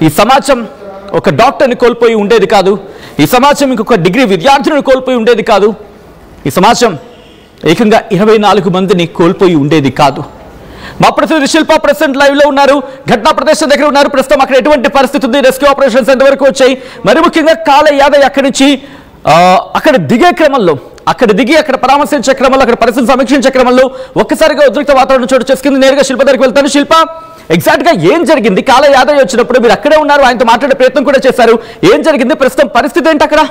ఈ సమాజం ఒక డాక్టర్ని కోల్పోయి ఉండేది కాదు. ఈ సమాజం ఇంకొక డిగ్రీ విద్యార్థులను కోల్పోయి ఉండేది కాదు. ఈ సమాజం ఏకంగా 24 మందిని కోల్పోయి ఉండేది కాదు. మా ప్రతినిధి శిల్ప ప్రెసెంట్ లైవ్ లో ఉన్నారు, ఘటనా ప్రదేశం దగ్గర ఉన్నారు. ప్రస్తుతం అక్కడ ఎటువంటి పరిస్థితి ఉంది, రెస్క్యూ ఆపరేషన్స్ ఎంతవరకు వచ్చాయి, మరి ముఖ్యంగా కాల యాదయ్య అక్కడి నుంచి అక్కడ దిగే క్రమంలో, అక్కడ దిగి అక్కడ పరామర్శించే క్రమంలో, అక్కడ పరిస్థితిని సమీక్షించే క్రమంలో ఒక్కసారిగా ఉద్రిక్త వాతావరణం చోటు చేసుకుంది. నేరుగా శిల్ప దగ్గరికి వెళ్తాను. శిల్ప, ఎగ్జాక్ట్ గా ఏం జరిగింది? కాల యాదయ్య వచ్చినప్పుడు మీరు అక్కడే ఉన్నారు, ఆయనతో మాట్లాడే ప్రయత్నం కూడా చేశారు. ఏం జరిగింది, ప్రస్తుతం పరిస్థితి ఏంటి అక్కడ?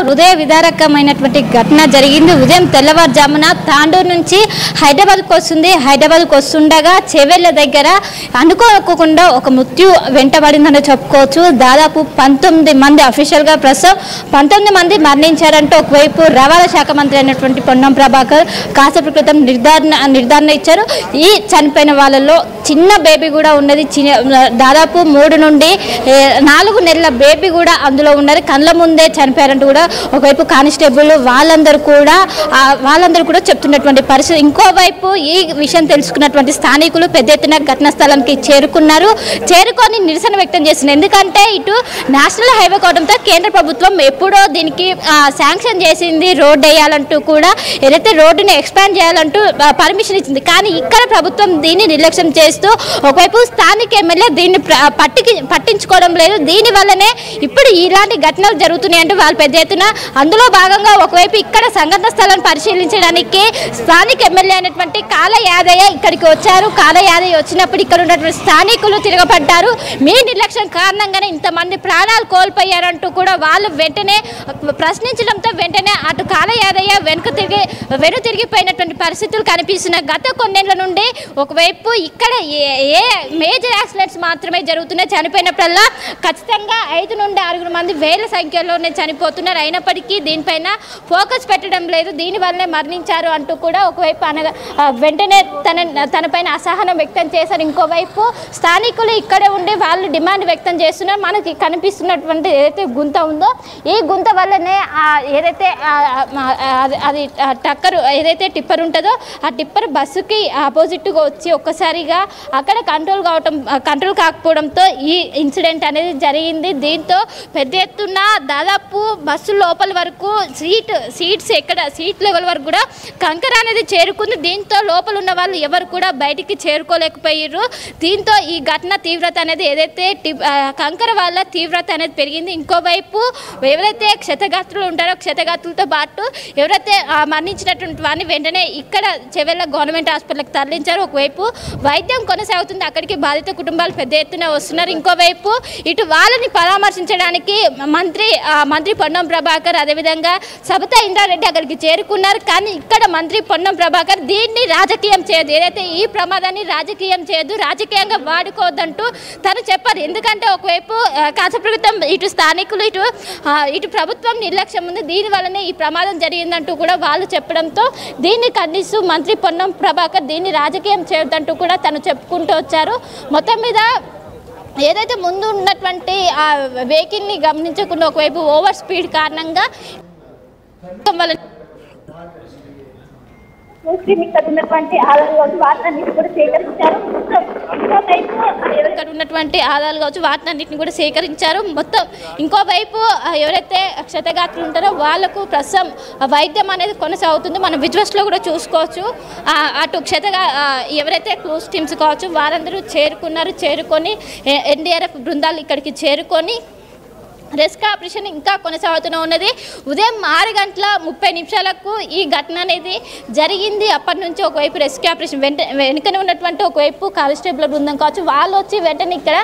హృదయ విదారకమైనటువంటి ఘటన జరిగింది. ఉదయం తెల్లవారుజామున తాండూరు నుంచి హైదరాబాద్కు వస్తుంది. హైదరాబాద్కు వస్తుండగా చెవెళ్ళ దగ్గర అనుకోకుండా ఒక మృత్యు వెంటబడిందని చెప్పుకోవచ్చు. దాదాపు 19 మంది అఫీషియల్గా ప్రస్తుతం 19 మంది మరణించారంటే ఒకవైపు రవాణా శాఖ మంత్రి అయినటువంటి పొన్నం ప్రభాకర్ కాసేపు క్రితం నిర్ధారణ ఇచ్చారు. ఈ చనిపోయిన వాళ్ళలో చిన్న బేబీ కూడా ఉన్నది. దాదాపు 3 నుండి 4 నెలల బేబీ కూడా అందులో ఉన్నది. కళ్ళ ముందే చనిపోయారంటూ కూడా ఒకవైపు కానిస్టేబుల్ వాళ్ళందరూ కూడా చెప్తున్నటువంటి పరిస్థితి. ఇంకోవైపు ఈ విషయం తెలుసుకున్నటువంటి స్థానికులు పెద్ద ఎత్తున ఘటనా స్థలానికి చేరుకొని నిరసన వ్యక్తం చేస్తున్నారు. ఎందుకంటే ఇటు నేషనల్ హైవే కావడంతో కేంద్ర ప్రభుత్వం ఎప్పుడో దీనికి శాంక్షన్ చేసింది, రోడ్ వేయాలంటూ కూడా ఏదైతే రోడ్డుని ఎక్స్పాండ్ చేయాలంటూ పర్మిషన్ ఇచ్చింది. కానీ ఇక్కడ ప్రభుత్వం దీన్ని నిర్లక్ష్యం చేస్తూ ఒకవైపు స్థానిక ఎమ్మెల్యే దీన్ని పట్టించుకోవడం లేదు. దీని వల్లనే ఇప్పుడు ఇలాంటి ఘటనలు జరుగుతున్నాయి అంటూ వాళ్ళు పెద్ద ఎత్తున, అందులో భాగంగా ఒకవైపు ఇక్కడ సంఘటన స్థలాన్ని పరిశీలించడానికి స్థానిక ఎమ్మెల్యే అయినటువంటి కాల యాదయ్య ఇక్కడికి వచ్చారు. కాల యాదయ్య వచ్చినప్పుడు ఇక్కడ ఉన్నటువంటి స్థానికులు తిరగబడ్డారు. మీ నిర్లక్ష్యం కారణంగానే ఇంతమంది ప్రాణాలు కోల్పోయారంటూ కూడా వాళ్ళు వెంటనే ప్రశ్నించడంతో వెంటనే అటు కాల యాదయ్య వెను తిరిగిపోయినటువంటి పరిస్థితులు కనిపిస్తున్నాయి. గత కొన్నేళ్ల నుండి ఒకవైపు ఇక్కడ ఏ మేజర్ యాక్సిడెంట్స్ మాత్రమే జరుగుతున్నాయి. చనిపోయినప్పుడల్లా ఖచ్చితంగా 5 నుండి 6 మంది వేల సంఖ్యలోనే చనిపోతున్నారు. అయినప్పటికీ దీనిపైన ఫోకస్ పెట్టడం లేదు. దీనివల్లనే మరణించారు అంటూ కూడా ఒకవైపు వెంటనే తనపైన అసహనం వ్యక్తం చేశారు. ఇంకోవైపు స్థానికులు ఇక్కడే ఉండి వాళ్ళు డిమాండ్ వ్యక్తం చేస్తున్నారు. మనకి కనిపిస్తున్నటువంటి ఏదైతే గుంత ఉందో ఈ గుంత వల్లనే ఏదైతే అది టక్కరు ఏదైతే టిప్పర్ ఉంటుందో ఆ టిప్పర్ బస్సుకి ఆపోజిట్గా వచ్చి ఒక్కసారిగా అక్కడ కంట్రోల్ కాకపోవడంతో ఈ ఇన్సిడెంట్ అనేది జరిగింది. దీంతో పెద్ద ఎత్తున దాదాపు బస్సు లోపల వరకు సీట్ లెవెల్ వరకు కూడా కంకర అనేది చేరుకుంది. దీంతో లోపల ఉన్న వాళ్ళు ఎవరు కూడా బయటికి చేరుకోలేకపోయారు. దీంతో ఈ ఘటన తీవ్రత అనేది ఏదైతే కంకర వల్ల తీవ్రత అనేది పెరిగింది. ఇంకోవైపు ఎవరైతే క్షతగాత్రులు ఉంటారో క్షతగాత్రులతో పాటు ఎవరైతే మరణించినటువంటి వారిని వెంటనే ఇక్కడ చెవెళ్ళ గవర్నమెంట్ హాస్పిటల్కి తరలించారు. ఒకవైపు వైద్యం కొనసాగుతుంది, అక్కడికి బాధిత కుటుంబాలు పెద్ద ఎత్తున వస్తున్నారు. ఇంకోవైపు ఇటు వాళ్ళని పరామర్శించడానికి మంత్రి పొన్నం ప్రభాకర్ అదేవిధంగా సబితా ఇంద్రారెడ్డి అక్కడికి చేరుకున్నారు. కానీ ఇక్కడ మంత్రి పొన్నం ప్రభాకర్ దీన్ని రాజకీయం చేయదు, ఏదైతే ఈ ప్రమాదాన్ని రాజకీయం చేయదు, రాజకీయంగా వాడుకోవద్దంటూ తను చెప్పారు. ఎందుకంటే ఒకవైపు కాసేపు క్రితం ఇటు స్థానికులు ఇటు ప్రభుత్వం నిర్లక్ష్యం ఉంది, దీనివల్లనే ఈ ప్రమాదం జరిగిందంటూ కూడా వాళ్ళు చెప్పడంతో దీన్ని ఖండిస్తూ మంత్రి పొన్నం ప్రభాకర్ దీన్ని రాజకీయం చేయొద్దంటూ కూడా తను చెప్పుకుంటూ వచ్చారు. మొత్తం మీద ఏదైతే ముందు ఉన్నటువంటి ఆ వెహికల్ని గమనించకుండా ఒకవైపు ఓవర్ స్పీడ్ కారణంగా ఉన్నటువంటి ఆదాలు కావచ్చు వాటినన్నింటినీ కూడా సేకరించారు. మొత్తం ఇంకోవైపు ఎవరైతే క్షతగాత్రులు ఉంటారో వాళ్లకు ప్రస్తుతం వైద్యం అనేది కొనసాగుతుంది. మనం విజువల్స్లో కూడా చూసుకోవచ్చు. అటు ఎవరైతే క్లోజ్ టీమ్స్ కావచ్చు వారందరూ చేరుకొని ఎన్డీఆర్ఎఫ్ బృందాలు ఇక్కడికి చేరుకొని రెస్క్యూ ఆపరేషన్ ఇంకా కొనసాగుతూనే ఉన్నది. ఉదయం 6:30 ఈ ఘటన అనేది జరిగింది. అప్పటి నుంచి ఒకవైపు రెస్క్యూ ఆపరేషన్ వెనుకనే ఉన్నటువంటి ఒకవైపు కానిస్టేబుల్ బృందం కావచ్చు వాళ్ళు వచ్చి వెంటనే ఇక్కడ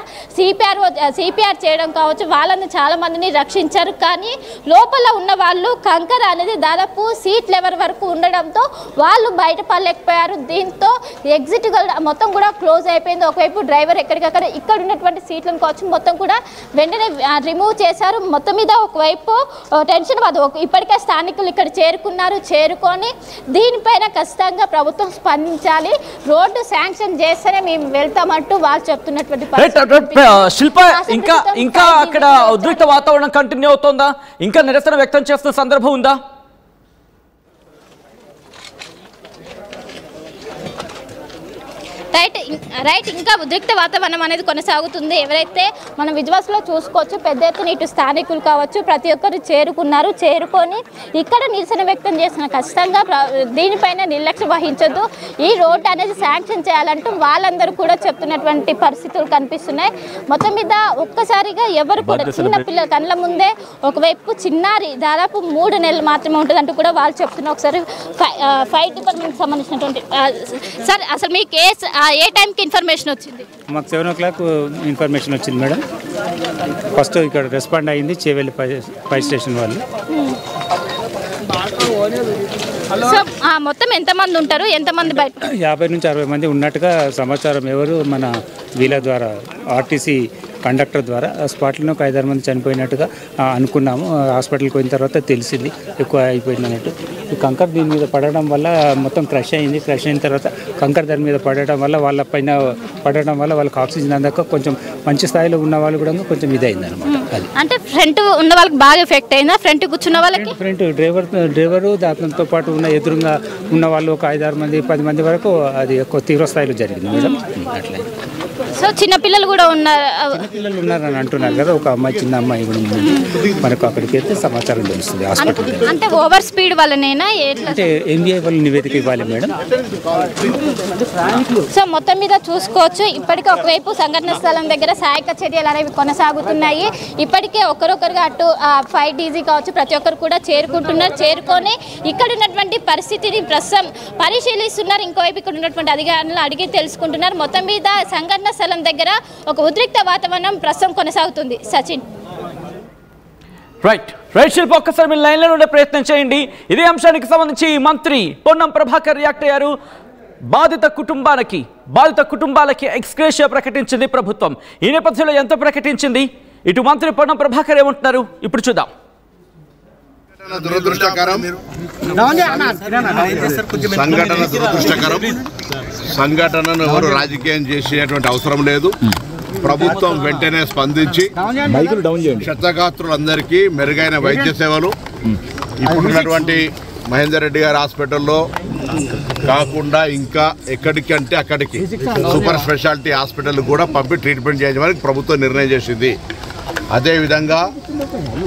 సిపిఆర్ చేయడం కావచ్చు వాళ్ళని చాలా మందిని రక్షించారు. కానీ లోపల ఉన్న వాళ్ళు కంకర అనేది దాదాపు సీట్ లెవెల్ వరకు ఉండడంతో వాళ్ళు బయటపడలేకపోయారు. దీంతో ఎగ్జిట్ మొత్తం కూడా క్లోజ్ అయిపోయింది. ఒకవైపు డ్రైవర్ ఎక్కడికక్కడ ఇక్కడ ఉన్నటువంటి సీట్లను కావచ్చు మొత్తం కూడా వెంటనే రిమూవ్ చేశారు. మొత్తం మీద ఒకవైపు టెన్షన్ ఇప్పటికే స్థానికులు ఇక్కడ చేరుకొని దీనిపైన ఖచ్చితంగా ప్రభుత్వం స్పందించాలి, రోడ్డు శాంక్షన్ చేస్తేనే మేము వెళ్తామంటూ వాళ్ళు చెప్తున్నటువంటి శిల్ప ఇంకా అక్కడ ఉద్రిక్త వాతావరణం కంటిన్యూ అవుతోందా? ఇంకా నిరసన వ్యక్తం చేస్తున్న సందర్భం ఉందా? రైట్ ఇంకా ఉద్రిక్త వాతావరణం అనేది కొనసాగుతుంది. ఎవరైతే మనం విజువల్స్లో చూసుకోవచ్చు, పెద్ద ఎత్తున ఇటు స్థానికులు కావచ్చు ప్రతి ఒక్కరు చేరుకొని ఇక్కడ నిరసన వ్యక్తం చేసిన ఖచ్చితంగా దీనిపైన నిర్లక్ష్యం వహించొద్దు, ఈ రోడ్డు అనేది శాంక్షన్ చేయాలంటూ వాళ్ళందరూ కూడా చెప్తున్నటువంటి పరిస్థితులు కనిపిస్తున్నాయి. మొత్తం మీద ఒక్కసారిగా ఎవరు కూడా చిన్న పిల్లల కళ్ళ ముందే ఒకవైపు చిన్నారి దాదాపు 3 నెలలు మాత్రమే ఉంటుందంటూ కూడా వాళ్ళు చెప్తున్నారు. ఒకసారి ఫైర్ డిపార్ట్మెంట్కి సంబంధించినటువంటి సార్, అసలు మీ కేసు ఏ టైంకి ఇన్ఫర్మేషన్ వచ్చింది? మాకు 7 o'clock ఇన్ఫర్మేషన్ వచ్చింది మేడం. ఫస్ట్ ఇక్కడ రెస్పాండ్ అయ్యింది చేవెళ్ళి ఫైర్ స్టేషన్ వాళ్ళు. సో మొత్తం ఎంతమంది ఉంటారు, ఎంతమంది బయట? 50 నుంచి 60 మంది ఉన్నట్టుగా సమాచారం ఎవరు మన వీళ్ళ ద్వారా ఆర్టీసీ కండక్టర్ ద్వారా స్పాట్లోనే ఒక 5-6 మంది చనిపోయినట్టుగా అనుకున్నాము. హాస్పిటల్కి పోయిన తర్వాత తెలిసింది ఎక్కువ అయిపోయింది అన్నట్టు. ఈ కంకర్ దీని మీద పడడం వల్ల మొత్తం క్రష్ అయింది. క్రష్ అయిన తర్వాత కంకర్ దాని మీద పడడం వల్ల వాళ్ళకి ఆక్సిజన్ అందక కొంచెం మంచి స్థాయిలో ఉన్న వాళ్ళు కూడా కొంచెం ఇదైంది అనమాట. అది అంటే ఫ్రంట్ ఉన్న వాళ్ళకి బాగా ఎఫెక్ట్ అయిందా? ఫ్రంట్ కూర్చున్న వాళ్ళకి? ఫ్రంట్ డ్రైవరు దాంతో పాటు ఉన్న ఎదురుగా ఉన్న వాళ్ళు ఒక 5-6 మంది 10 మంది వరకు అది ఎక్కువ తీవ్ర స్థాయిలో జరిగింది మేడం. అట్లా సో చిన్నపిల్లలు కూడా పిల్లలు ఉన్నారని అంటున్నారు కదా. ఒక అమ్మాయి, చిన్న అమ్మాయి కూడా మనకు అక్కడికి వెళ్తే సమాచారం తెలుస్తుంది హాస్పిటల్. అంటే ఓవర్ స్పీడ్ వల్లనేనా? అంటే ఎన్బిఐ వాళ్ళు నివేదిక ఇవ్వాలి మేడం. సో మొత్తం మీద చూసుకోవచ్చు, ఇప్పటికే ఒకవైపు సంఘటన స్థలం దగ్గర సహాయక చర్యలు అనేవి కొనసాగుతున్నాయి. ఇప్పటికే ఒకరొకరుగా అటు ఫైర్ డీజీ కావచ్చు ప్రతి ఒక్కరు కూడా చేరుకొని ఇక్కడ ఉన్నటువంటి పరిస్థితిని ప్రస్తుతం పరిశీలిస్తున్నారు. ఇంకోవైపు ఇక్కడ ఉన్నటువంటి అధికారులు అడిగి తెలుసుకుంటున్నారు. మొత్తం మీద సంఘటన స్థలం దగ్గర ఒక ఉద్రిక్త వాతావరణం ప్రస్తుతం కొనసాగుతుంది. సచిన్. రైట్ శిల్ప, ఒక్కసారి మీరు లైన్లో ఉండే ప్రయత్నం చేయండి. ఇదే అంశానికి సంబంధించి మంత్రి పొన్నం ప్రభాకర్ రియాక్ట్ అయ్యారు. బాధిత కుటుంబాలకి ఎక్స్గ్రేషియా ప్రకటించింది ప్రభుత్వం. ఈ నేపథ్యంలో ఎంత ప్రకటించింది, ఇటు మంత్రి పొన్నం ప్రభాకర్ ఏమంటున్నారు ఇప్పుడు చూద్దాం. దురదృష్టకరం సంఘటనను ఎవరు రాజకీయం చేసేటువంటి అవసరం లేదు. ప్రభుత్వం వెంటనే స్పందించి క్షతగాత్రులందరికీ మెరుగైన వైద్య సేవలు ఇప్పుడున్నటువంటి మహేందర్ రెడ్డి గారి హాస్పిటల్లో కాకుండా ఇంకా ఎక్కడికంటే అక్కడికి సూపర్ స్పెషాలిటీ హాస్పిటల్ కూడా పంపి ట్రీట్మెంట్ చేయడానికి ప్రభుత్వం నిర్ణయం చేసింది. అదేవిధంగా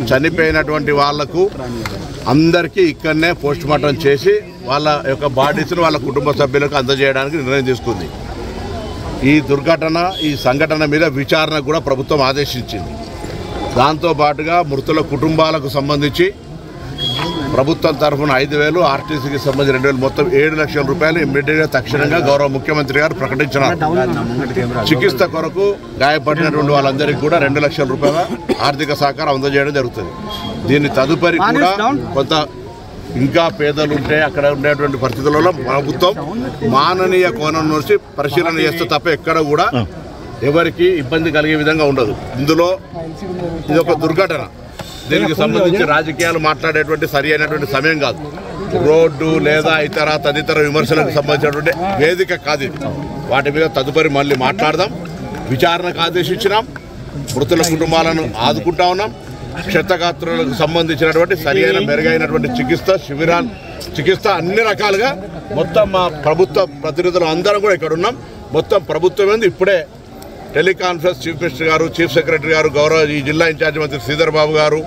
చనిపోయినటువంటి వాళ్లకు అందరికీ ఇక్కడనే పోస్ట్ మార్టం చేసి వాళ్ళ యొక్క బాడీస్ను వాళ్ళ కుటుంబ సభ్యులకు అందజేయడానికి నిర్ణయం తీసుకుంది. ఈ సంఘటన మీద విచారణ కూడా ప్రభుత్వం ఆదేశించింది. దాంతోపాటుగా మృతుల కుటుంబాలకు సంబంధించి ప్రభుత్వం తరఫున 5,000, ఆర్టీసీకి సంబంధించి 2,000, మొత్తం 7 లక్షల రూపాయలు ఇమ్మీడియట్గా తక్షణంగా గౌరవ ముఖ్యమంత్రి గారు ప్రకటించినారు. చికిత్స కొరకు గాయపడినటువంటి వాళ్ళందరికీ కూడా 2 లక్షల రూపాయల ఆర్థిక సహకారం అందజేయడం జరుగుతుంది. దీన్ని తదుపరి కూడా కొంత ఇంకా పేదలు ఉంటే అక్కడ ఉండేటువంటి పరిస్థితులలో ప్రభుత్వం మాననీయ కోణం నుంచి పరిశీలన చేస్తే తప్ప ఎక్కడ కూడా ఎవరికి ఇబ్బంది కలిగే విధంగా ఉండదు. ఇందులో ఇది ఒక దుర్ఘటన. దీనికి సంబంధించి రాజకీయాలు మాట్లాడేటువంటి సరి అయినటువంటి సమయం కాదు. రోడ్డు లేదా తదితర విమర్శలకు సంబంధించినటువంటి వేదిక కాదు ఇది. వాటి మీద తదుపరి మళ్ళీ మాట్లాడదాం. విచారణకు ఆదేశించినాం. మృతుల కుటుంబాలను ఆదుకుంటా ఉన్నాం. క్షతగాత్రులకు సంబంధించినటువంటి సరి అయిన మెరుగైనటువంటి చికిత్స అన్ని రకాలుగా మొత్తం మా ప్రభుత్వ ప్రతినిధులు అందరం కూడా ఇక్కడ ఉన్నాం. మొత్తం ప్రభుత్వం ఏంది ఇప్పుడే టెలికాన్ఫరెన్స్ చీఫ్ మినిస్టర్ గారు, చీఫ్ సెక్రటరీ గారు, గౌరవ ఈ జిల్లా ఇన్ఛార్జి మంత్రి శ్రీధర్ బాబు గారు,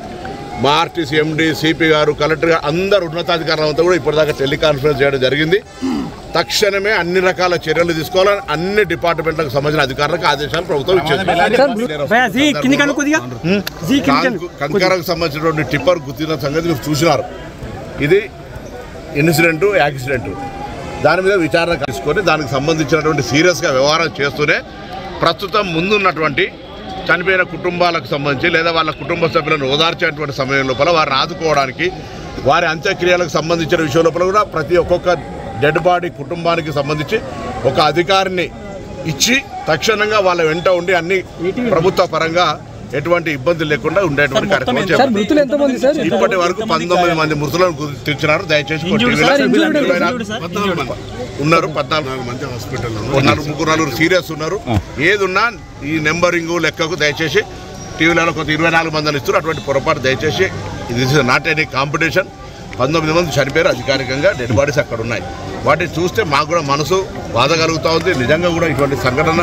మా ఆర్టీసీ ఎండీ, సిపి గారు, కలెక్టర్ గారు, అందరు ఉన్నతాధికారులంతా కూడా ఇప్పటిదాకా టెలికాన్ఫరెన్స్ చేయడం జరిగింది. తక్షణమే అన్ని రకాల చర్యలు తీసుకోవాలని అన్ని డిపార్ట్మెంట్లకు సంబంధించిన అధికారులకు ఆదేశాలు ప్రభుత్వం ఇచ్చింది. కంకరకు సంబంధించినటువంటి టిప్పర్ గుర్తిన సంగతి మీరు చూసినారు. ఇది ఇన్సిడెంట్, యాక్సిడెంట్. దాని మీద విచారణ తీసుకొని దానికి సంబంధించినటువంటి సీరియస్గా వ్యవహారం చేస్తూనే ప్రస్తుతం ముందున్నటువంటి చనిపోయిన కుటుంబాలకు సంబంధించి లేదా వాళ్ళ కుటుంబ సభ్యులను ఓదార్చేటువంటి సమయం లోపల వారిని ఆదుకోవడానికి వారి అంత్యక్రియలకు సంబంధించిన విషయం లోపల కూడా ఒక్కొక్క డెడ్ బాడీ కుటుంబానికి సంబంధించి ఒక అధికారిని ఇచ్చి తక్షణంగా వాళ్ళ వెంట ఉండి అన్ని ప్రభుత్వ పరంగా ఎటువంటి ఇబ్బంది లేకుండా ఉండేటువంటి కార్యక్రమం చేపట్టారు. ఇప్పటి వరకు 19 మంది మృతులను గుర్తించినారు. దయచేసి ఉన్నారు, 14 మంది హాస్పిటల్లో ఉన్నారు, 3-4 సీరియస్ ఉన్నారు. ఏదున్నా ఈ నెంబరింగ్ లెక్కకు దయచేసి టీవీలలో కొంత 24 మందిని ఇస్తున్నారు. అటువంటి పొరపాటు దయచేసి ఇది నాట్ ఎనీ కాంపిటీషన్. 19 మంది చనిపోయారు అధికారికంగా, డెడ్ బాడీస్ అక్కడ ఉన్నాయి. వాటిని చూస్తే మాకు కూడా మనసు బాధ కలుగుతూ ఉంది. నిజంగా కూడా ఇటువంటి సంఘటన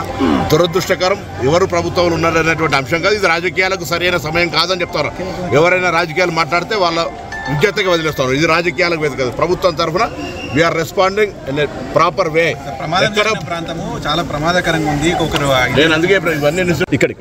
దురదృష్టకరం. ఎవరు ప్రభుత్వంలో ఉన్నారనేటువంటి అంశం కాదు, ఇది రాజకీయాలకు సరైన సమయం కాదని చెప్తారు. ఎవరైనా రాజకీయాలు మాట్లాడితే వాళ్ళ విజ్ఞతగా వదిలేస్తారు. ఇది రాజకీయాలకు వేదిక కాదు. ప్రభుత్వం తరఫున we are responding in a proper way. ప్రాంతము చాలా ప్రమాదకరంగా ఉంది. నేను అందుకే ఇవన్నీ ఇక్కడ